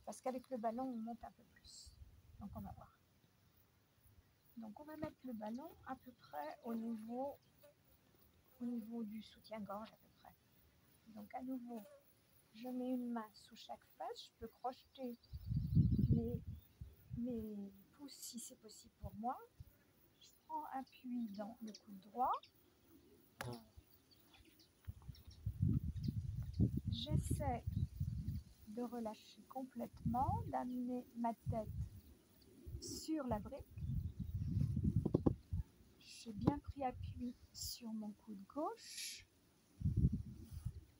Parce qu'avec le ballon, on monte un peu plus. Donc, on va voir. Donc, on va mettre le ballon à peu près au niveau du soutien-gorge à peu près. Donc, à nouveau, je mets une main sous chaque face. Je peux crocheter mes pouces si c'est possible pour moi. Je prends appui dans le coude droit. J'essaie de relâcher complètement, d'amener ma tête sur la brique. J'ai bien pris appui sur mon coude gauche.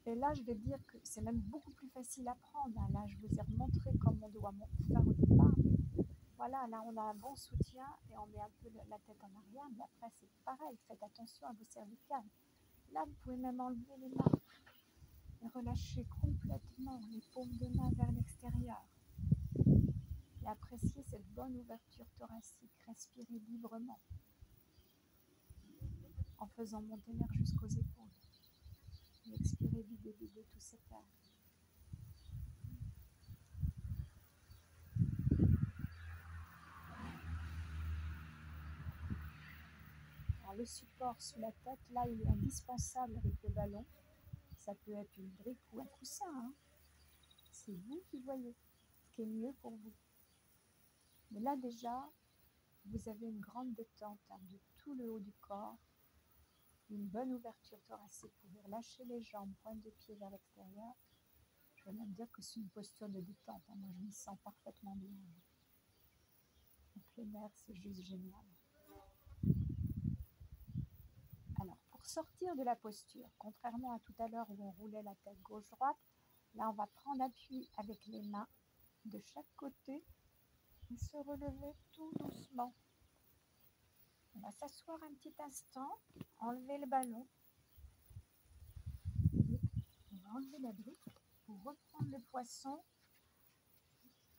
Et là, je vais dire que c'est même beaucoup plus facile à prendre. Là, je vous ai montré comment on doit faire au départ. Voilà, là, on a un bon soutien et on met un peu la tête en arrière. Mais après, c'est pareil. Faites attention à vos cervicales. Là, vous pouvez même enlever les mains et relâcher complètement les paumes de main vers l'extérieur. Et appréciez cette bonne ouverture thoracique. Respirez librement en faisant monter l'air jusqu'aux épaules. Et expirez, videz tout cet air. Alors, le support sous la tête, là, il est indispensable avec le ballon. Ça peut être une brique ou un coussin. C'est vous qui voyez ce qui est mieux pour vous. Mais là, déjà, vous avez une grande détente de tout le haut du corps, une bonne ouverture thoracique. Vous pouvez relâcher les jambes, pointe de pied vers l'extérieur. Je vais même dire que c'est une posture de détente. Moi, je m'y sens parfaitement bien. En plein air, c'est juste génial. Alors, pour sortir de la posture, contrairement à tout à l'heure où on roulait la tête gauche-droite, là, on va prendre appui avec les mains de chaque côté et se relever tout doucement. On va s'asseoir un petit instant, enlever le ballon. On va enlever la brique pour reprendre le poisson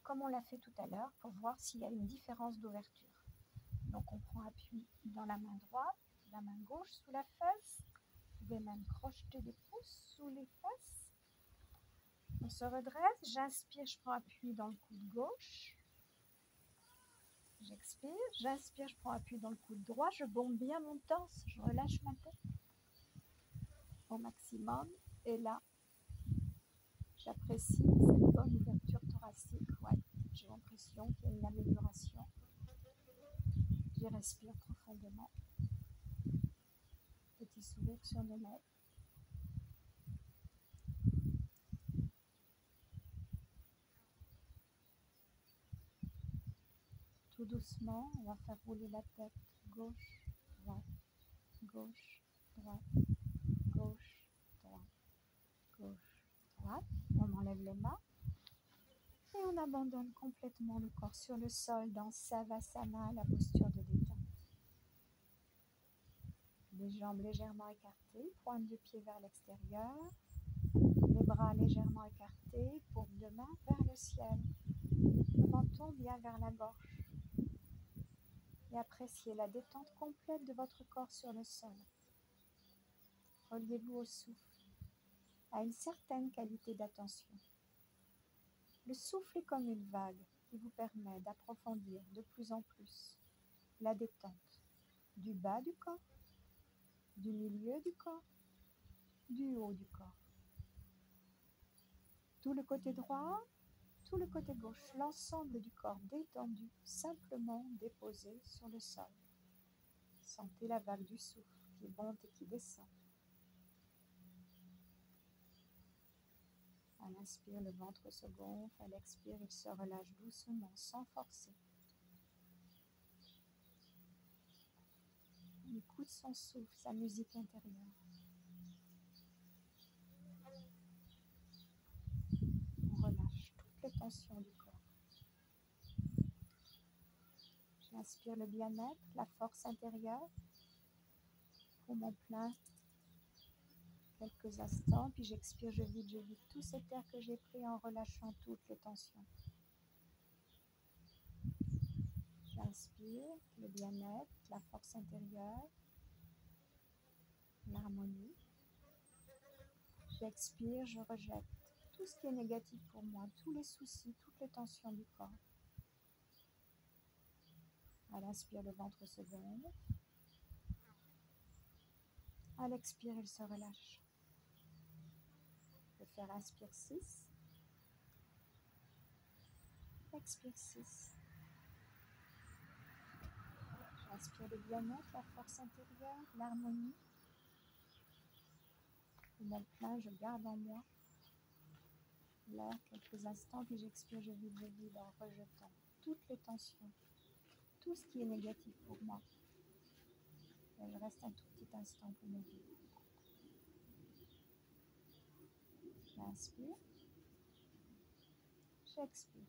comme on l'a fait tout à l'heure pour voir s'il y a une différence d'ouverture. Donc, on prend appui dans la main droite, la main gauche sous la fesse. Vous pouvez même crocheter des pouces sous les fesses. On se redresse, j'inspire, je prends appui dans le coude gauche. J'expire, j'inspire, je prends appui dans le coude droit. Je bombe bien mon torse, je relâche ma tête au maximum. Et là, j'apprécie cette bonne ouverture thoracique, ouais. J'ai l'impression qu'il y a une amélioration. Je respire profondément. Petit sourire sur les lèvres. Tout doucement, on va faire rouler la tête gauche, droite, gauche, droite, gauche, droite, gauche, droite. On enlève les mains et on abandonne complètement le corps sur le sol dans Savasana, la posture de détente. Les jambes légèrement écartées, pointe de pied vers l'extérieur, les bras légèrement écartés, paume de main vers le ciel, le menton bien vers la gorge. Et appréciez la détente complète de votre corps sur le sol. Reliez-vous au souffle, à une certaine qualité d'attention. Le souffle est comme une vague qui vous permet d'approfondir de plus en plus la détente du bas du corps, du milieu du corps, du haut du corps. Tout le côté droit, tout le côté gauche, l'ensemble du corps détendu, simplement déposé sur le sol. Sentez la vague du souffle qui monte et qui descend. À l'inspire, le ventre se gonfle. À l'expire, il se relâche doucement, sans forcer. On écoute son souffle, sa musique intérieure. On relâche toutes les tensions du corps. J'inspire le bien-être, la force intérieure. Poumon plein. Quelques instants, puis j'expire, je vide tout cet air que j'ai pris en relâchant toutes les tensions. J'inspire le bien-être, la force intérieure, l'harmonie. J'expire, je rejette tout ce qui est négatif pour moi, tous les soucis, toutes les tensions du corps. À l'inspire, le ventre se gonfle. À l'expire, il se relâche. Je vais faire inspire 6. Expire 6. J'inspire le bien-être, la force intérieure, l'harmonie. Poumon plein, je garde en moi l'air quelques instants, puis j'expire, je vide en rejetant toutes les tensions, tout ce qui est négatif pour moi. Et je reste un tout petit instant pour me vider. J'inspire, j'expire.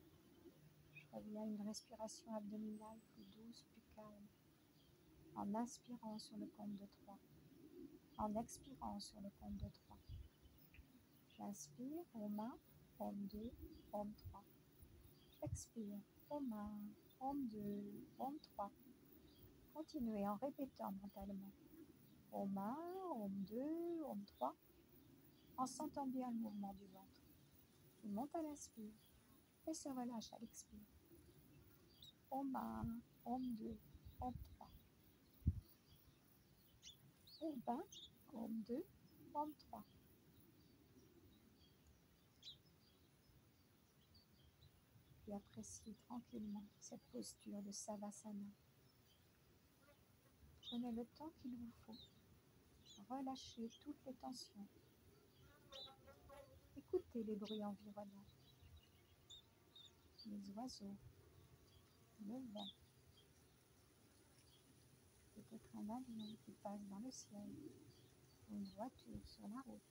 Je reviens à une respiration abdominale plus douce, plus calme. En inspirant sur le compte de 3. En expirant sur le compte de 3. J'inspire, Om 1, Om 2, Om 3. J'expire, Om 1, Om 2, Om 3. Continuez en répétant mentalement. Om 1, Om 2, Om 3. En sentant bien le mouvement du ventre. Il monte à l'inspire et se relâche à l'expire. Om 1, Om 2, Om 3. Om 1, Om 2, Om 3. Et appréciez tranquillement cette posture de Savasana. Prenez le temps qu'il vous faut. Relâchez toutes les tensions. Écoutez les bruits environnants. Les oiseaux, le vent. Peut-être un avion qui passe dans le ciel. Ou une voiture sur la route.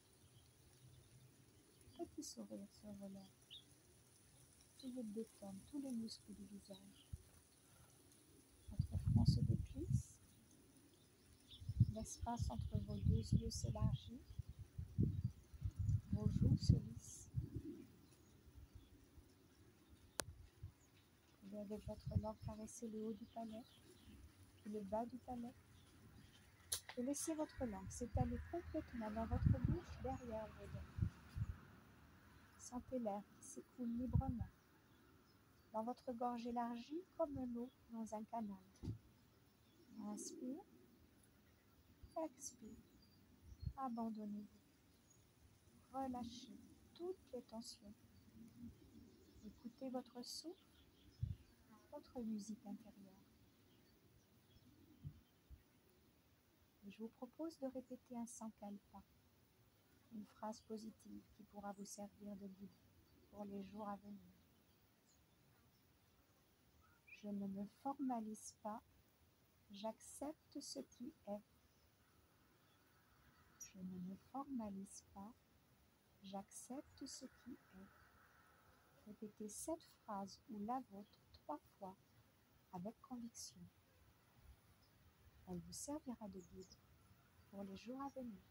Petit sourire sur vos lèvres. Essayez de détendre tous les muscles du visage. Votre front se déplisse. L'espace entre vos deux yeux s'élargit. Vos joues se lissent. Vous pouvez avec votre langue caresser le haut du palais, puis le bas du palais. Et laissez votre langue s'étaler complètement dans votre bouche derrière vos dents. Sentez l'air qui s'écoule librement dans votre gorge élargie comme l'eau dans un canal. Inspire, expire, abandonnez-vous. Relâchez toutes les tensions. Écoutez votre souffle, votre musique intérieure. Et je vous propose de répéter un sankalpa, une phrase positive qui pourra vous servir de guide pour les jours à venir. Je ne me formalise pas, j'accepte ce qui est. Je ne me formalise pas, j'accepte ce qui est. Répétez cette phrase ou la vôtre 3 fois avec conviction. Elle vous servira de guide pour les jours à venir.